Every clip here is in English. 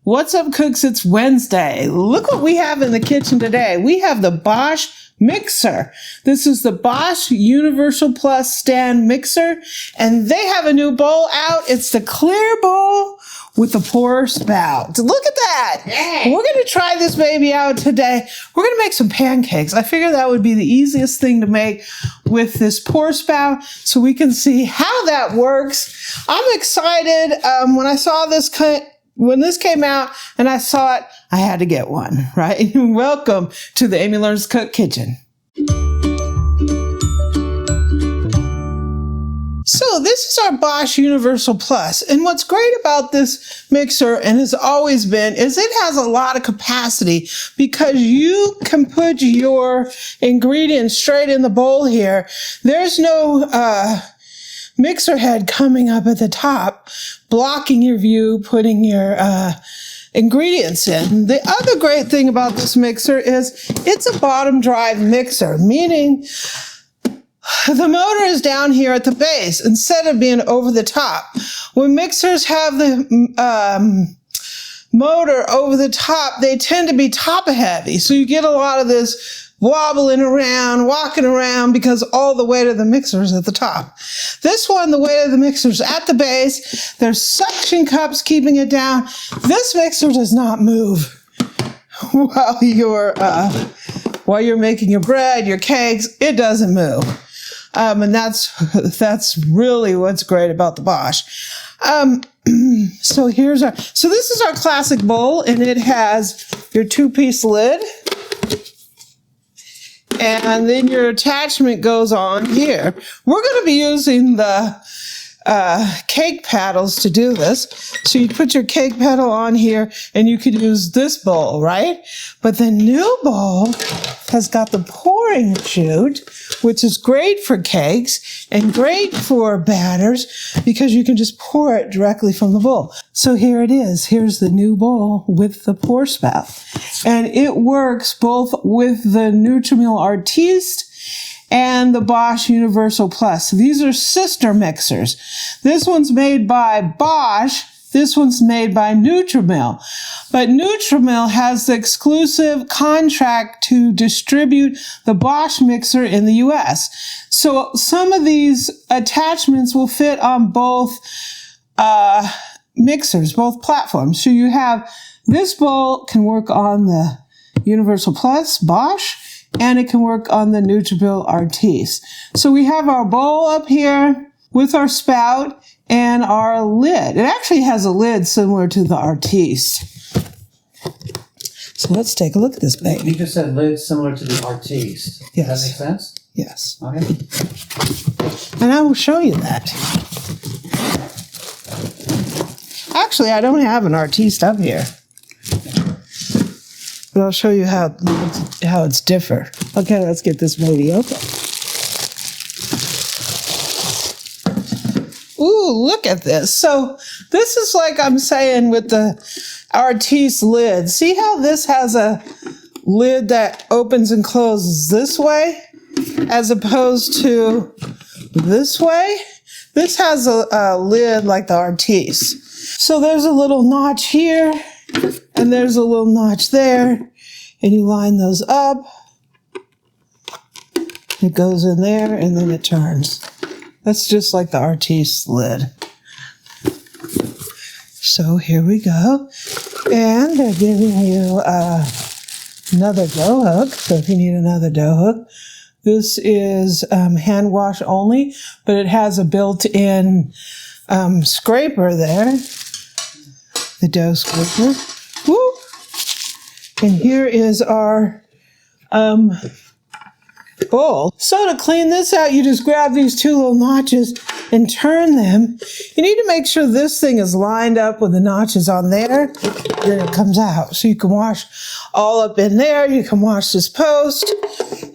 What's up, cooks? It's Wednesday. Look what we have in the kitchen today. We have the Bosch mixer. This is the Bosch Universal Plus stand mixer, and they have a new bowl out. It's the clear bowl with the pour spout. Look at that. Yeah. We're going to try this baby out today. We're going to make some pancakes. I figured that would be the easiest thing to make with this pour spout so we can see how that works. I'm excited. When this came out and I saw it, I had to get one, right? Welcome to the Amy Learns Cook Kitchen. So this is our Bosch Universal Plus. And what's great about this mixer, and has always been, is it has a lot of capacity because you can put your ingredients straight in the bowl here. There's no mixer head coming up at the top, blocking your view, putting your ingredients in. The other great thing about this mixer is it's a bottom drive mixer, meaning the motor is down here at the base instead of being over the top. When mixers have the motor over the top, they tend to be top heavy. So you get a lot of this wobbling around, walking around, because all the weight of the mixer is at the top. This one, the weight of the mixer is at the base. There's suction cups keeping it down. This mixer does not move while you're making your bread, your cakes. It doesn't move. And that's really what's great about the Bosch. So this is our classic bowl, and it has your two-piece lid. And then your attachment goes on here. We're going to be using the cake paddles to do this. So you put your cake paddle on here, and you could use this bowl, right? But the new bowl has got the pouring chute, which is great for cakes and great for batters because you can just pour it directly from the bowl. So here it is. Here's the new bowl with the pour spout. And it works both with the Nutrimil Artiste and the Bosch Universal Plus. So these are sister mixers. This one's made by Bosch. This one's made by Nutrimil. But Nutrimil has the exclusive contract to distribute the Bosch mixer in the US. So some of these attachments will fit on both mixers, both platforms. So you have this bowl can work on the Universal Plus Bosch, and it can work on the Nutrimil Artiste. So we have our bowl up here with our spout and our lid. It actually has a lid similar to the Artiste. So let's take a look at this baby. You just said lid similar to the Artiste. Yes. Does that make sense? Yes. Okay. And I will show you that. Actually, I don't have an Artiste up here. But I'll show you how it's different. Okay, let's get this baby open. Ooh, look at this. So this is like I'm saying with the Artiste lid. See how this has a lid that opens and closes this way as opposed to this way? This has a lid like the Artiste. So there's a little notch here, and there's a little notch there, and you line those up. It goes in there, and then it turns. That's just like the Artiste lid. So here we go. And they're giving you another dough hook. So if you need another dough hook, this is hand wash only, but it has a built-in scraper there. The dough scraper. Woo! And here is our bowl. So to clean this out, you just grab these two little notches and turn them. You need to make sure this thing is lined up with the notches on there. Then it comes out. So you can wash all up in there. You can wash this post.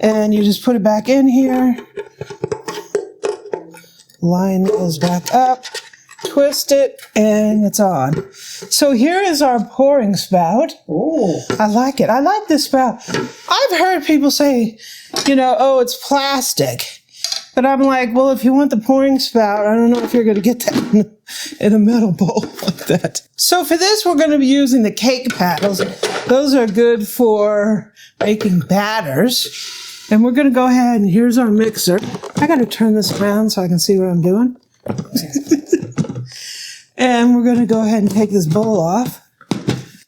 And you just put it back in here. Line those back up. Twist it, and it's on. So here is our pouring spout. Oh, I like it. I like this spout. I've heard people say, oh, it's plastic. But I'm like, well, if you want the pouring spout, I don't know if you're going to get that in a metal bowl like that. So for this, we're going to be using the cake paddles. Those are good for making batters. And we're going to go ahead and here's our mixer. I got to turn this around so I can see what I'm doing. And we're going to go ahead and take this bowl off.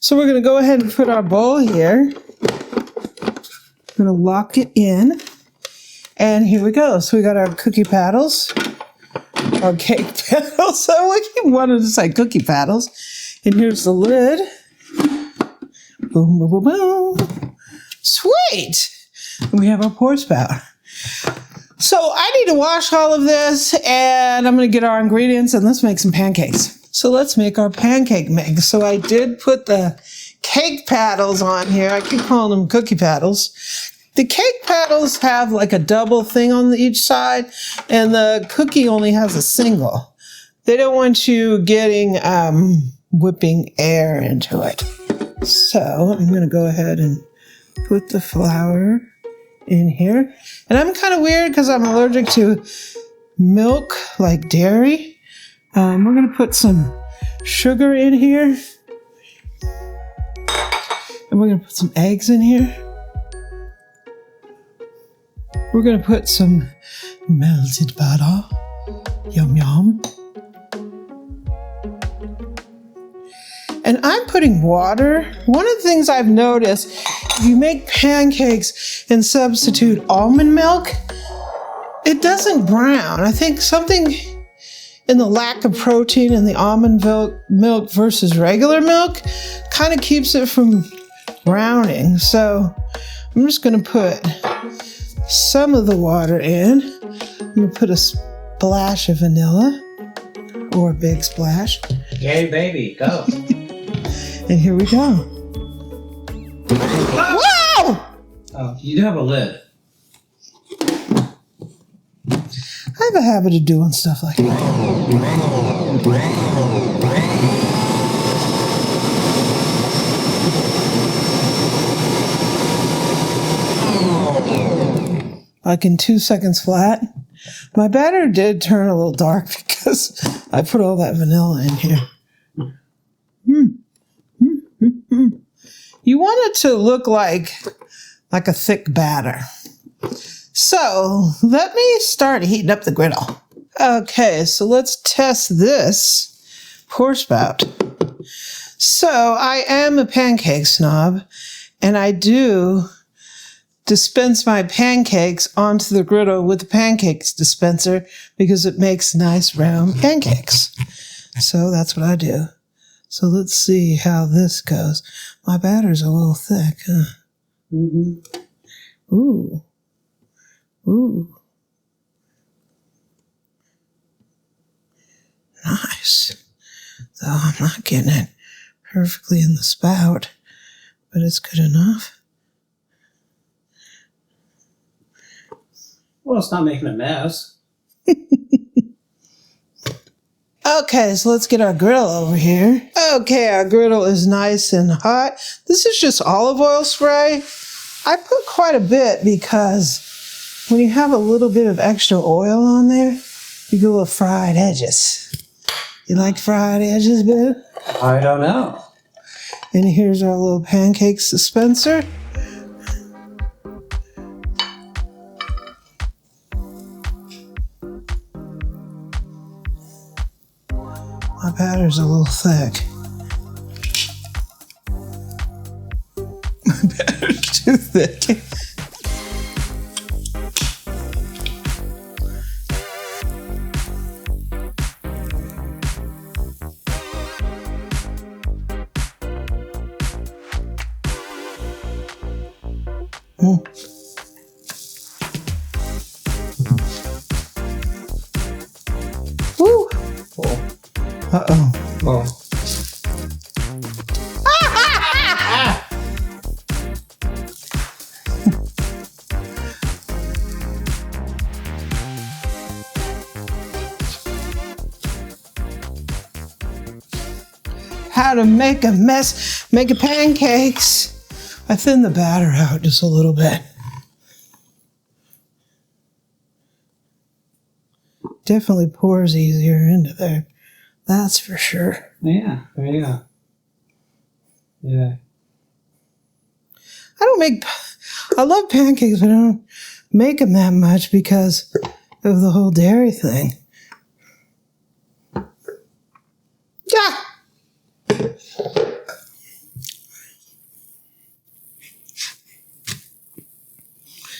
So we're going to go ahead and put our bowl here. I'm going to lock it in. And here we go. So we got our cookie paddles, our cake paddles. So I keep wanting to say cookie paddles. And here's the lid. Boom, boom, boom, boom. Sweet. And we have our pour spout. So I need to wash all of this, and I'm going to get our ingredients, and let's make some pancakes. So let's make our pancake mix. So I did put the cake paddles on here. I keep calling them cookie paddles. The cake paddles have like a double thing on each side, and the cookie only has a single. They don't want you getting whipping air into it. So I'm going to go ahead and put the flour in here. And I'm kind of weird because I'm allergic to milk, like dairy. We're going to put some sugar in here. And we're going to put some eggs in here. We're going to put some melted butter. Yum, yum. And I'm putting water. One of the things I've noticed, if you make pancakes and substitute almond milk, it doesn't brown. I think something in the lack of protein in the almond milk versus regular milk kind of keeps it from browning. So I'm just going to put some of the water in. I'm going to put a splash of vanilla, or a big splash. Yay, baby, go. And here we go. Wow! Oh, you do have a lid. I have a habit of doing stuff like that. Like in 2 seconds flat. My batter did turn a little dark because I put all that vanilla in here. You want it to look like a thick batter. So let me start heating up the griddle. Okay, so let's test this pour spout. So I am a pancake snob, and I do dispense my pancakes onto the griddle with the pancakes dispenser because it makes nice round pancakes. So that's what I do. So let's see how this goes. My batter's a little thick, huh? Mm-hmm. Ooh. Ooh. Nice. Though I'm not getting it perfectly in the spout, but it's good enough. Well, it's not making a mess. Okay, so let's get our griddle over here. Okay, our griddle is nice and hot. This is just olive oil spray. I put quite a bit because when you have a little bit of extra oil on there, you get little fried edges. You like fried edges, Bill? I don't know. And here's our little pancakes dispenser. My batter's a little thick. My batter's too thick. Woo! Uh-oh. Oh. How to make a mess, make pancakes. I thin the batter out just a little bit. Definitely pours easier into there. That's for sure. Yeah, there you go. Yeah. I love pancakes, but I don't make them that much because of the whole dairy thing. Yeah.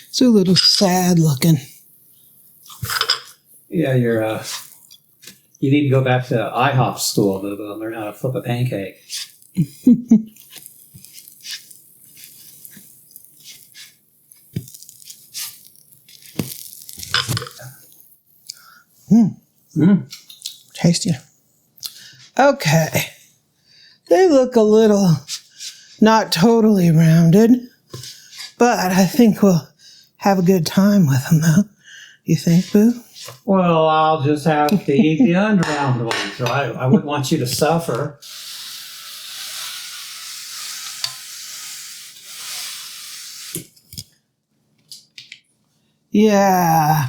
It's a little sad looking. Yeah, you need to go back to IHOP school to learn how to flip a pancake. Tasty. Okay. They look a little not totally rounded, but I think we'll have a good time with them, though. You think, Boo? Well, I'll just have to eat the unround ones. So I wouldn't want you to suffer. Yeah.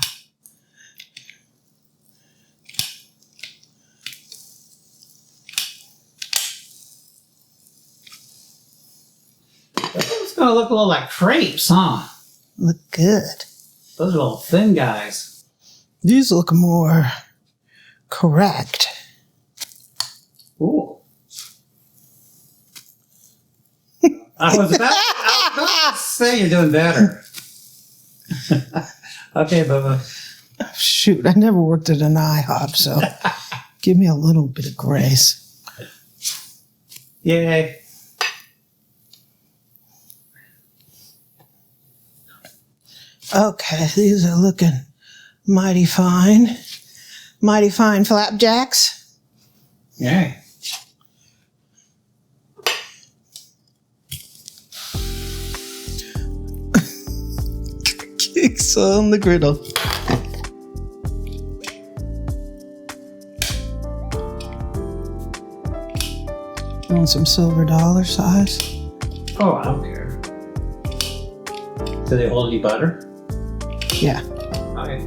It's going to look a little like crepes, huh? Look good. Those are little thin guys. These look more correct. Ooh. I was about to say you're doing better. Okay, Bubba. Shoot, I never worked at an IHOP, so give me a little bit of grace. Yay. Okay, these are looking mighty fine. Mighty fine flapjacks. Yay. Cakes on the griddle. You want some silver dollar size? Oh, I don't care. Do they hold any butter? Yeah. Okay.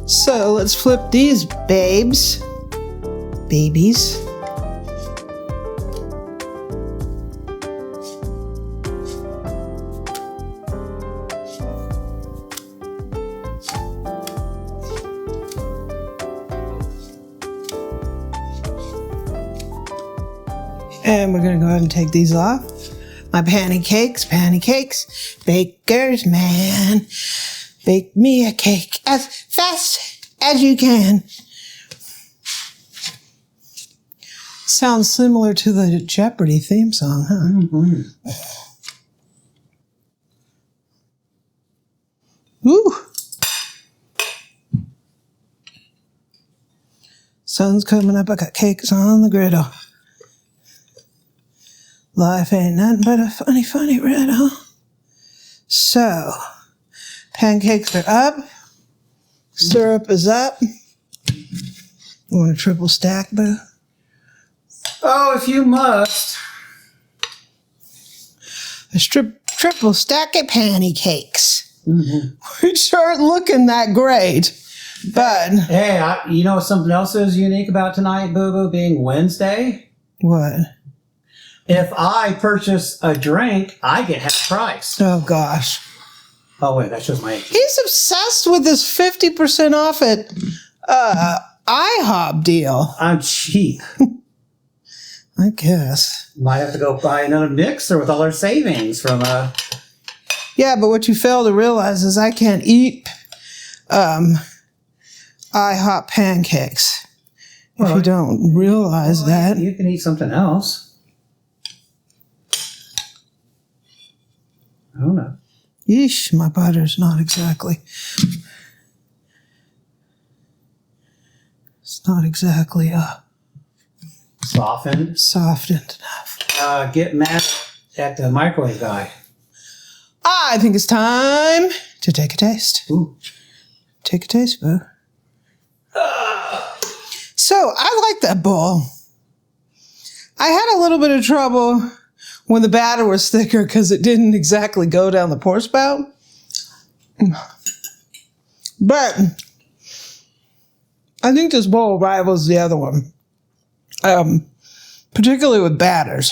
So let's flip these babies. And we're going to go ahead and take these off. My pancakes. Baker's man. Bake me a cake as fast as you can. Sounds similar to the Jeopardy theme song, huh? Mm-hmm. Woo! Sun's coming up, I got cakes on the griddle. Life ain't nothing but a funny, funny riddle. So, pancakes are up. Syrup is up. You want a triple stack, Boo? Oh, if you must. A triple stack of pancakes. Mm-hmm. Which aren't looking that great. But, Hey, you know something else is unique about tonight, Boo Boo, being Wednesday? what? If I purchase a drink, I get half price. Oh, gosh. Oh, wait, that's just my... He's obsessed with this 50% off at IHOP deal. I'm cheap. I guess. Might have to go buy another mixer with all our savings from... Yeah, but what you fail to realize is I can't eat IHOP pancakes. If you don't realize that. You can eat something else. I don't know. Yeesh, my butter's not exactly. It's not exactly Softened. softened enough. Get mad at the microwave guy. I think it's time to take a taste. Ooh. Take a taste, Boo. So, I like that bowl. I had a little bit of trouble when the batter was thicker because it didn't exactly go down the pour spout. But I think this bowl rivals the other one, particularly with batters.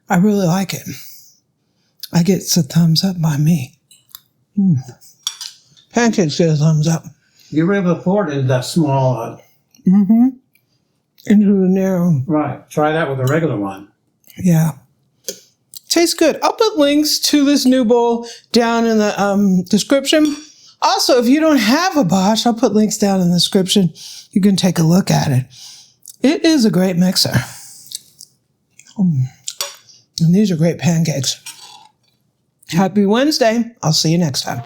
I really like it. I get a thumbs up by me. Pancakes get a thumbs up. You were able to pour it into that small. Into the narrow. Right. Try that with a regular one. Yeah. Tastes good. I'll put links to this new bowl down in the description. Also, if you don't have a Bosch, I'll put links down in the description. You can take a look at it. It is a great mixer. And these are great pancakes. Happy Wednesday. I'll see you next time.